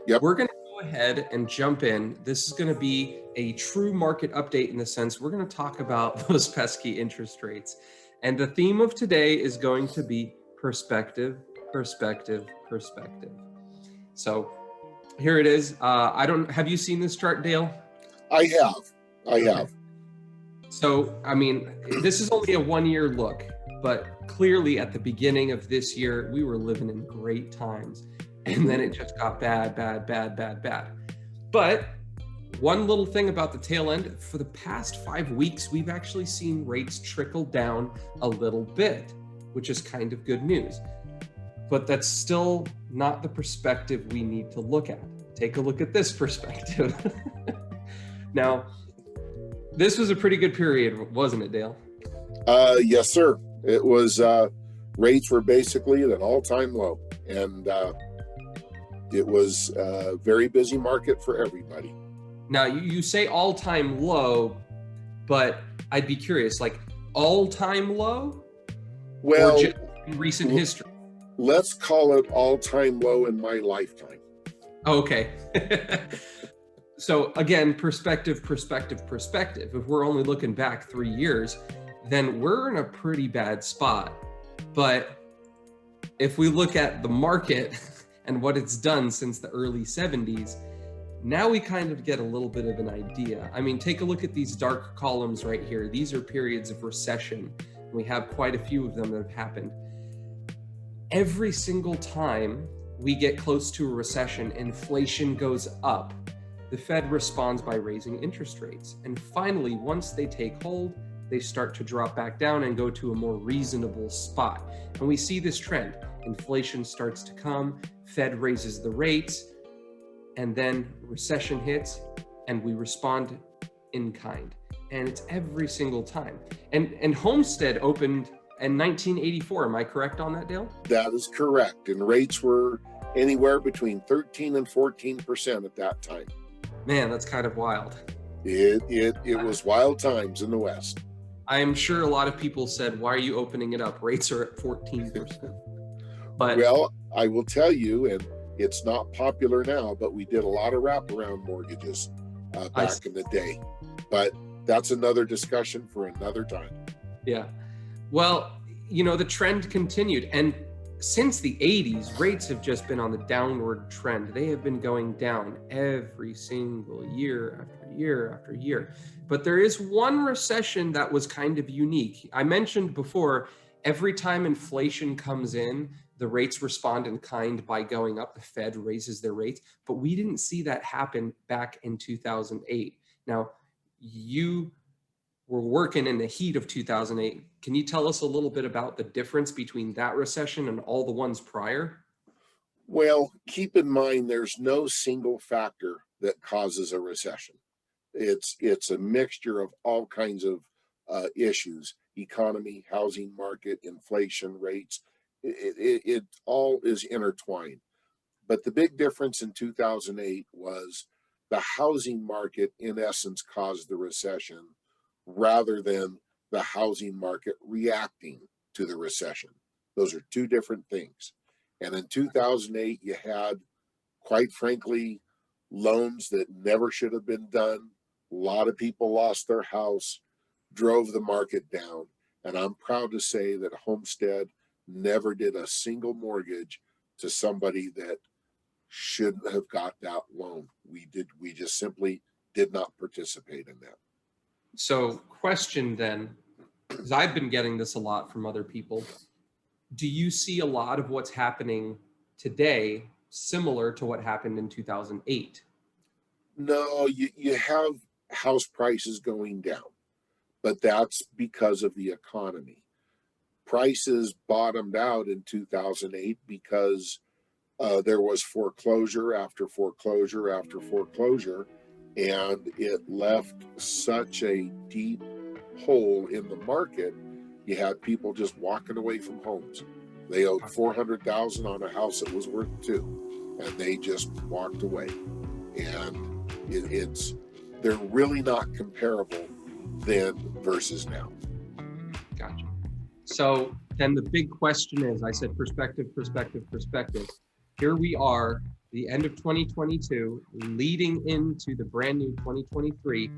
Yep. We're going to go ahead and jump in. This is going to be a true market update in the sense we're going to talk about those pesky interest rates. And the theme of today is going to be perspective, perspective, perspective. So here it is. Have you seen this chart, Dale? I have. So, I mean, this is only a 1-year look, but clearly at the beginning of this year, we were living in great times. And then it just got bad. But one little thing about the tail end, for the past 5 weeks, we've actually seen rates trickle down a little bit, which is kind of good news. But that's still not the perspective we need to look at. Take a look at this perspective. Now, this was a pretty good period, wasn't it, Dale? Yes, sir. It was, rates were basically at an all-time low, and it was a very busy market for everybody. Now, you say all-time low, but I'd be curious, like all-time low? Well, or just in recent history? Let's call it all-time low in my lifetime. Okay. So again, perspective. If we're only looking back 3 years, then we're in a pretty bad spot. But if we look at the market and what it's done since the early 70s, now we kind of get a little bit of an idea. I mean, take a look at these dark columns right here. These are periods of recession. We have quite a few of them that have happened. Every single time we get close to a recession, inflation goes up. The Fed responds by raising interest rates. And finally, once they take hold, they start to drop back down and go to a more reasonable spot. And we see this trend. Inflation starts to come, Fed raises the rates, and then recession hits, and we respond in kind. And it's every single time. And Homestead opened in 1984. Am I correct on that, Dale? That is correct. And rates were anywhere between 13 and 14% at that time. Man, that's kind of wild. It was wild times in the West. I'm sure a lot of people said, why are you opening it up? Rates are at 14%. But well, I will tell you, and it's not popular now, but we did a lot of wraparound mortgages back in the day. But that's another discussion for another time. Yeah. Well, the trend continued. And since the 80s, rates have just been on the downward trend. They have been going down every single year after year after year. But there is one recession that was kind of unique. I mentioned before, every time inflation comes in, the rates respond in kind by going up. The Fed raises their rates, but we didn't see that happen back in 2008. Now, you were working in the heat of 2008. Can you tell us a little bit about the difference between that recession and all the ones prior? Well, keep in mind, there's no single factor that causes a recession. It's a mixture of all kinds of issues: economy, housing market, inflation rates. It all is intertwined. But the big difference in 2008 was the housing market, in essence, caused the recession rather than the housing market reacting to the recession. Those are two different things. And in 2008, you had, quite frankly, loans that never should have been done. A lot of people lost their house, drove the market down. And I'm proud to say that Homestead never did a single mortgage to somebody that shouldn't have got that loan. We just simply did not participate in that. So question then, because I've been getting this a lot from other people, do you see a lot of what's happening today similar to what happened in 2008? No, you have house prices going down, but that's because of the economy. Prices bottomed out in 2008 because there was foreclosure after foreclosure after foreclosure, and it left such a deep hole in the market. You had people just walking away from homes. They owed $400,000 on a house that was worth $2 million, and they just walked away. And they're really not comparable then versus now. Gotcha. So then the big question is, I said perspective. Here we are the end of 2022, leading into the brand new 2023,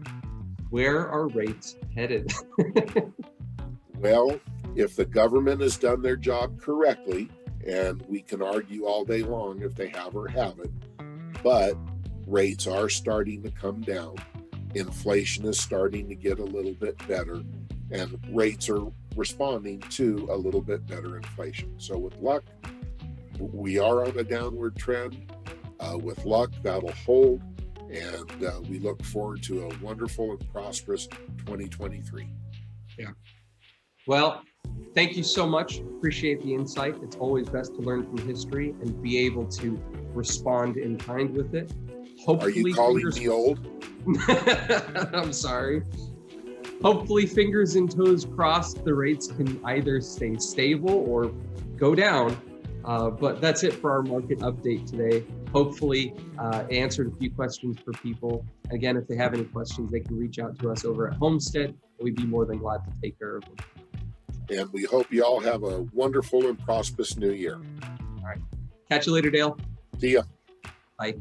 where are rates headed? Well, if the government has done their job correctly, and we can argue all day long if they have or haven't, but rates are starting to come down. Inflation is starting to get a little bit better, and rates are responding to a little bit better inflation. So with luck, we are on a downward trend. With luck, that'll hold, and we look forward to a wonderful and prosperous 2023. Yeah. Well, thank you so much. Appreciate the insight. It's always best to learn from history and be able to respond in kind with it. Hopefully, are you calling me old? I'm sorry. Hopefully, fingers and toes crossed, the rates can either stay stable or go down. But that's it for our market update today. Hopefully, answered a few questions for people. Again, if they have any questions, they can reach out to us over at Homestead. We'd be more than glad to take care of them. And we hope you all have a wonderful and prosperous new year. All right. Catch you later, Dale. See ya. Bye.